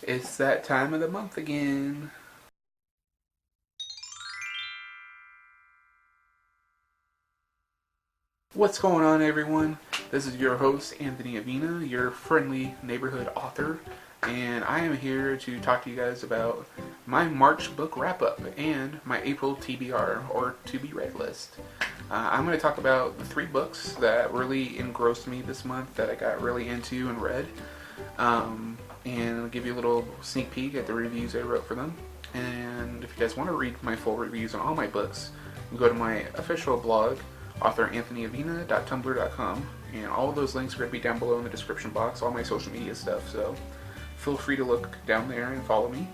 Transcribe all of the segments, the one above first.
It's that time of the month again. What's going on, everyone? This is your host, Anthony Avina, your friendly neighborhood author, and I am here to talk to you guys about my March book wrap up and my April TBR, or to be read list. I'm going to talk about the 3 books that really engrossed me this month that I got really into and read, and I'll give you a little sneak peek at the reviews I wrote for them. And if you guys want to read my full reviews on all my books, you can go to my official blog, authoranthonyavina.tumblr.com, and all of those links are going to be down below in the description box, all my social media stuff, so feel free to look down there and follow me.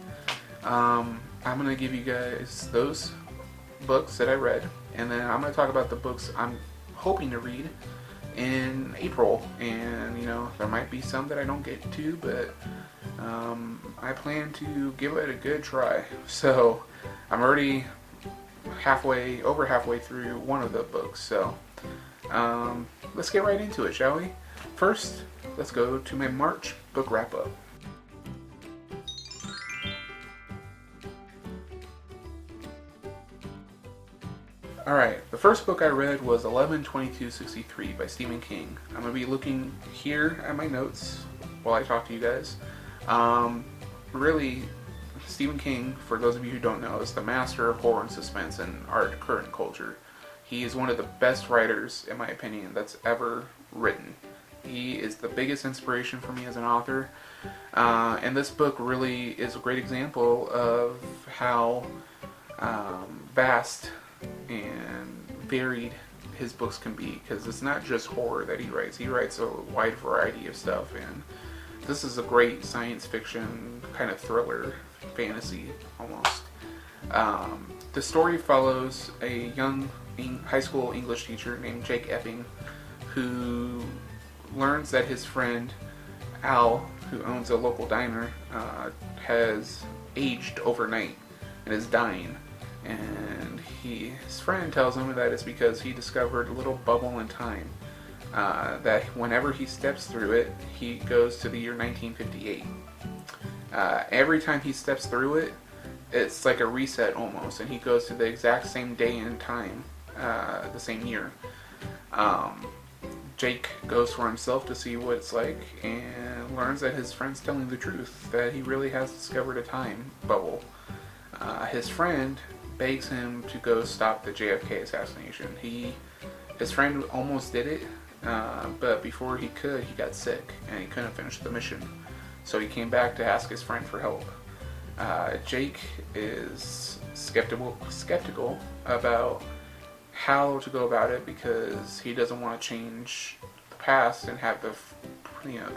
I'm going to give you guys those books that I read, and then I'm going to talk about the books I'm hoping to read in April, and there might be some that I don't get to, but I plan to give it a good try. So I'm already over halfway through one of the books, so let's get right into it, shall we? First, let's go to my March book wrap up. Alright, the first book I read was 11/22/63 by Stephen King. I'm going to be looking here at my notes while I talk to you guys. Really, Stephen King, for those of you who don't know, is the master of horror and suspense in our current culture. He is one of the best writers, in my opinion, that's ever written. He is the biggest inspiration for me as an author, and this book really is a great example of how vast and varied his books can be, because it's not just horror that he writes a wide variety of stuff, and this is a great science fiction kind of thriller fantasy almost. The story follows a young high school English teacher named Jake Epping, who learns that his friend Al, who owns a local diner, has aged overnight and is dying. And his friend tells him that it's because he discovered a little bubble in time, that whenever he steps through it, he goes to the year 1958. Every time he steps through it, it's like a reset almost, and he goes to the exact same day and time, the same year. Jake goes for himself to see what it's like, and learns that his friend's telling the truth, that he really has discovered a time bubble. His friend begs him to go stop the JFK assassination. His friend almost did it, but before he could, he got sick, and he couldn't finish the mission. So he came back to ask his friend for help. Jake is skeptical about how to go about it, because he doesn't want to change the past and have the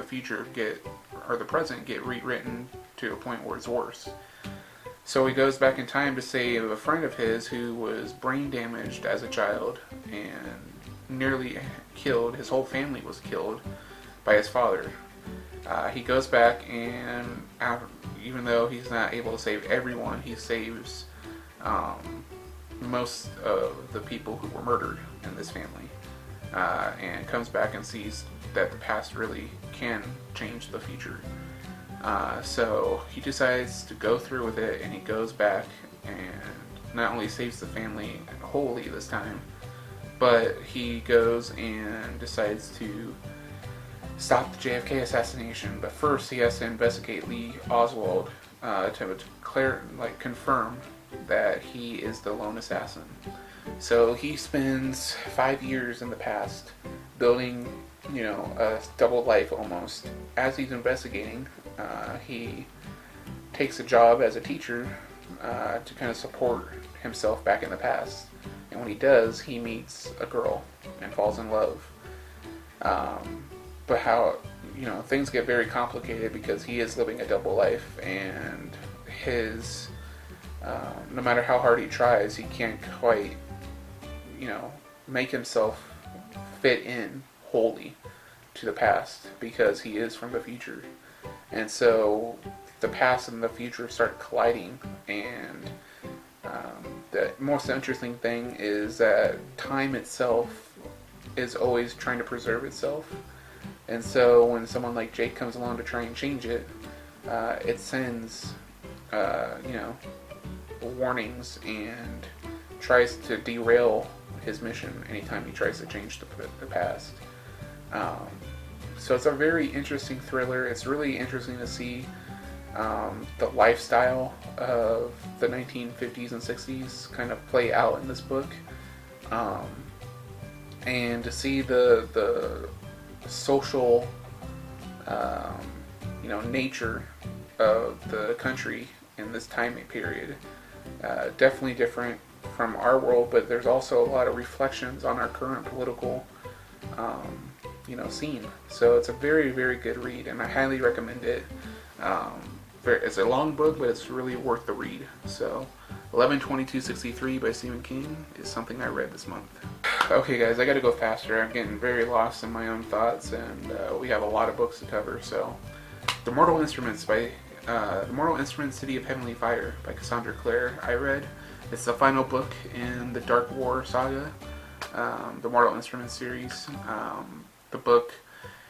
future the present get rewritten to a point where it's worse. So he goes back in time to save a friend of his who was brain damaged as a child and nearly killed. His whole family was killed by his father. He goes back, and even though he's not able to save everyone, he saves most of the people who were murdered in this family, and comes back and sees that the past really can change the future. So he decides to go through with it, and he goes back and not only saves the family wholly this time, but he goes and decides to stop the JFK assassination. But first he has to investigate Lee Oswald to confirm that he is the lone assassin. So he spends 5 years in the past building, a double life almost. As he's investigating, he takes a job as a teacher to kind of support himself back in the past. And when he does, he meets a girl and falls in love. But how, things get very complicated, because he is living a double life, and his, no matter how hard he tries, he can't quite, make himself fit in wholly to the past, because he is from the future. And so the past and the future start colliding, and the most interesting thing is that time itself is always trying to preserve itself. And so when someone like Jake comes along to try and change it, it sends, you know, warnings and tries to derail his mission anytime he tries to change the past. So it's a very interesting thriller. It's really interesting to see the lifestyle of the 1950s and 60s kind of play out in this book, and to see the social, you know, nature of the country in this time period. Definitely different from our world, but there's also a lot of reflections on our current political, you know, scene. So it's a very, very good read, and I highly recommend it. It's a long book, but it's really worth the read. So 11/22/63 by Stephen King is something I read this month. Okay guys, I gotta go faster. I'm getting very lost in my own thoughts, and we have a lot of books to cover. So The Mortal Instruments by The Mortal Instruments City of Heavenly Fire by Cassandra Clare I read. It's the final book in the Dark War saga, the Mortal Instruments series. The book,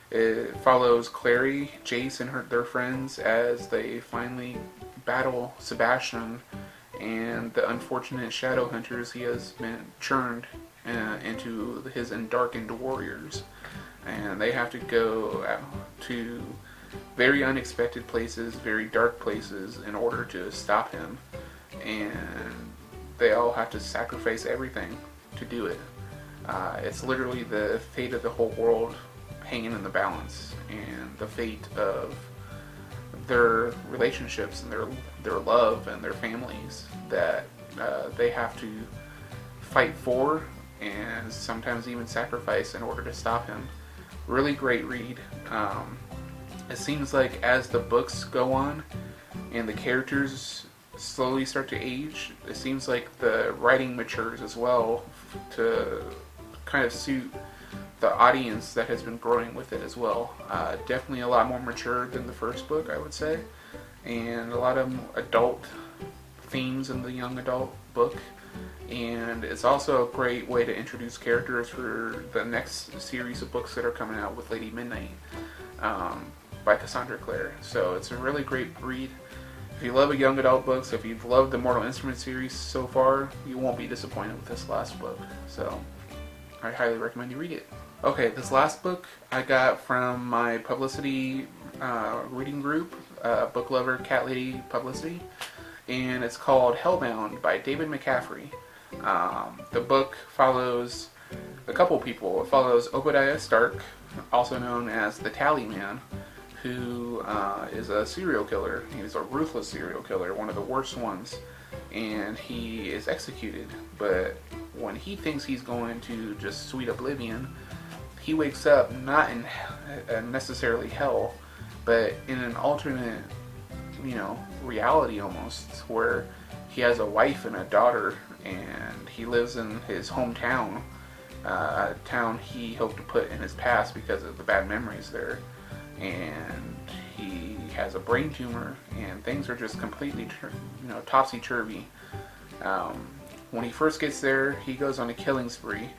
it follows Clary, Jace, and their friends as they finally battle Sebastian and the unfortunate shadow hunters he has been churned into his darkened warriors. And they have to go to very unexpected places, very dark places, in order to stop him. And they all have to sacrifice everything to do it. It's literally the fate of the whole world hanging in the balance, and the fate of their relationships and their love and their families that they have to fight for and sometimes even sacrifice in order to stop him. Really great read. It seems like as the books go on and the characters slowly start to age, it seems like the writing matures as well to kind of suit the audience that has been growing with it as well. Definitely a lot more mature than the first book, I would say, and a lot of adult themes in the young adult book. And it's also a great way to introduce characters for the next series of books that are coming out with Lady Midnight, by Cassandra Clare. So it's a really great read. If you love young adult books, if you've loved the Mortal Instruments series so far, you won't be disappointed with this last book. So I highly recommend you read it. Okay, this last book I got from my publicity reading group, Book Lover Cat Lady Publicity, and it's called Hellbound by David McCaffrey. The book follows a couple people. It follows Obadiah Stark, also known as the Tally Man, who is a serial killer. He's a ruthless serial killer, one of the worst ones, and he is executed. But when he thinks he's going to just sweet oblivion, he wakes up not in necessarily hell, but in an alternate, you know, reality almost, where he has a wife and a daughter, and he lives in his hometown, a town he hoped to put in his past because of the bad memories there. And he has a brain tumor, and things are just completely, you know, topsy-turvy. When he first gets there, he goes on a killing spree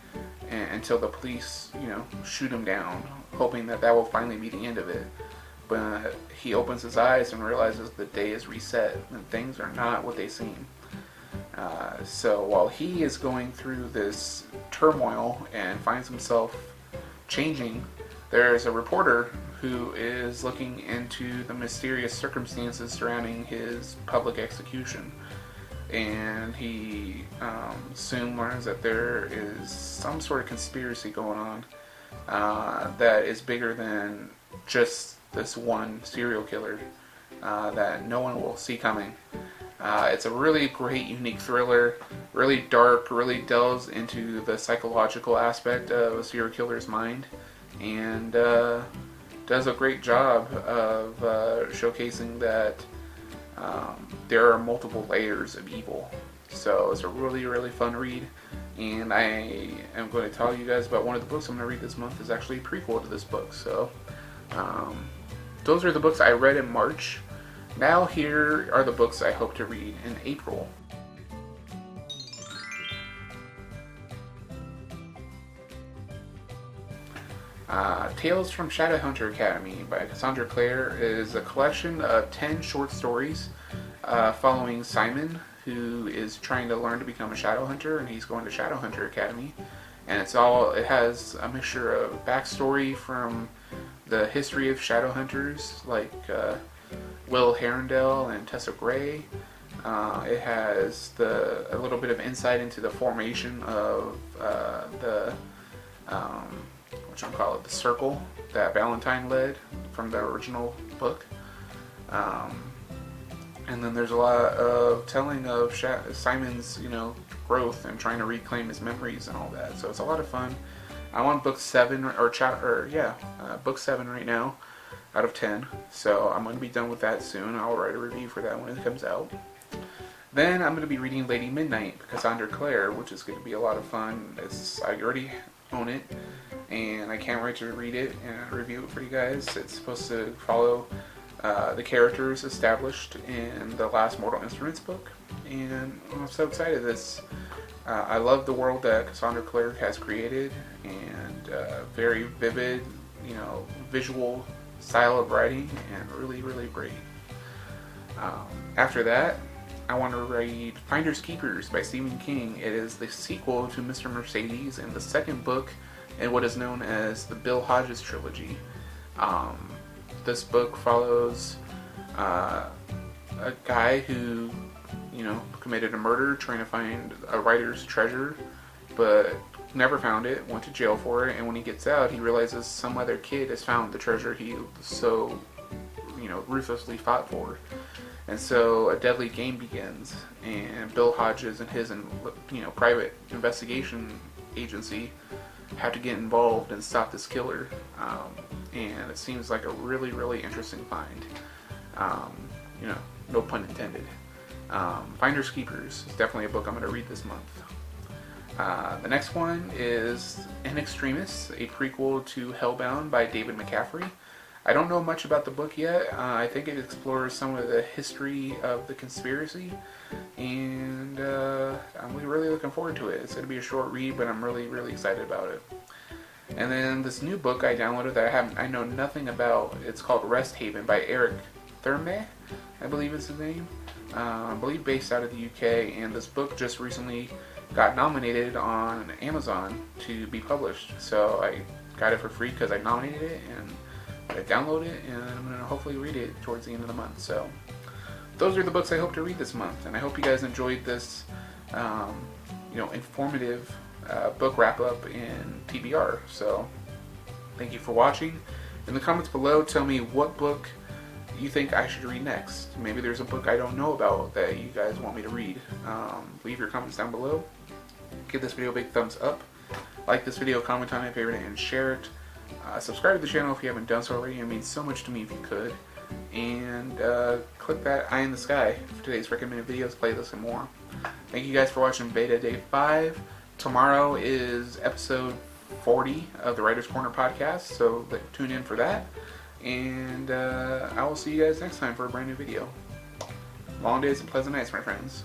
until the police, you know, shoot him down, hoping that will finally be the end of it. But he opens his eyes and realizes the day is reset, and things are not what they seem. So while he is going through this turmoil and finds himself changing, there's a reporter who is looking into the mysterious circumstances surrounding his public execution. And he soon learns that there is some sort of conspiracy going on that is bigger than just this one serial killer that no one will see coming. It's a really great, unique thriller, really dark, really delves into the psychological aspect of a serial killer's mind, and does a great job of showcasing that there are multiple layers of evil. So it's a really, really fun read, and I am going to tell you guys about one of the books I'm going to read this month is actually a prequel to this book. So those are the books I read in March. Now here are the books I hope to read in April. Tales from Shadowhunter Academy by Cassandra Clare is a collection of 10 short stories following Simon, who is trying to learn to become a Shadowhunter, and he's going to Shadowhunter Academy. And it has a mixture of backstory from the history of Shadowhunters, like Will Herondale and Tessa Gray. It has a little bit of insight into the formation of the the circle that Valentine led from the original book. And then there's a lot of telling of Simon's, growth and trying to reclaim his memories and all that. So it's a lot of fun. I'm on book 7 book 7 right now out of 10. So I'm going to be done with that soon. I'll write a review for that when it comes out. Then I'm going to be reading Lady Midnight by Cassandra Clare, which is going to be a lot of fun. I already own it, and I can't wait to read it and review it for you guys. It's supposed to follow the characters established in the last Mortal Instruments book, and I'm so excited. I love the world that Cassandra Clare has created, and very vivid, visual style of writing, and really, really great. After that, I want to read Finders Keepers by Stephen King. It is the sequel to Mr. Mercedes and the second book in what is known as the Bill Hodges trilogy. This book follows a guy who, committed a murder trying to find a writer's treasure, but never found it, went to jail for it, and when he gets out, he realizes some other kid has found the treasure he so, ruthlessly fought for. And so a deadly game begins, and Bill Hodges and his, private investigation agency have to get involved and stop this killer. And it seems like a really, really interesting find. No pun intended. Finders Keepers is definitely a book I'm going to read this month. The next one is In Extremis, a prequel to Hellbound by David McCaffrey. I don't know much about the book yet. I think it explores some of the history of the conspiracy, and I'm really looking forward to it. It's going to be a short read, but I'm really, really excited about it. And then this new book I downloaded that I know nothing about. It's called Rest Haven by Eric Thurmay, I believe is his name. I believe based out of the UK, and this book just recently got nominated on Amazon to be published. So I got it for free because I nominated it, and I download it, and I'm going to hopefully read it towards the end of the month. So those are the books I hope to read this month, and I hope you guys enjoyed this informative book wrap-up in TBR. So thank you for watching. In the comments below, tell me what book you think I should read next. Maybe there's a book I don't know about that you guys want me to read. Leave your comments down below. Give this video a big thumbs up. Like this video, comment on it, favorite it, and share it. Subscribe to the channel if you haven't done so already. It means so much to me if you could. And click that eye in the sky for today's recommended videos, playlists, and more. Thank you guys for watching Beta Day 5. Tomorrow is episode 40 of the Writer's Corner podcast, so tune in for that. And I will see you guys next time for a brand new video. Long days and pleasant nights, my friends.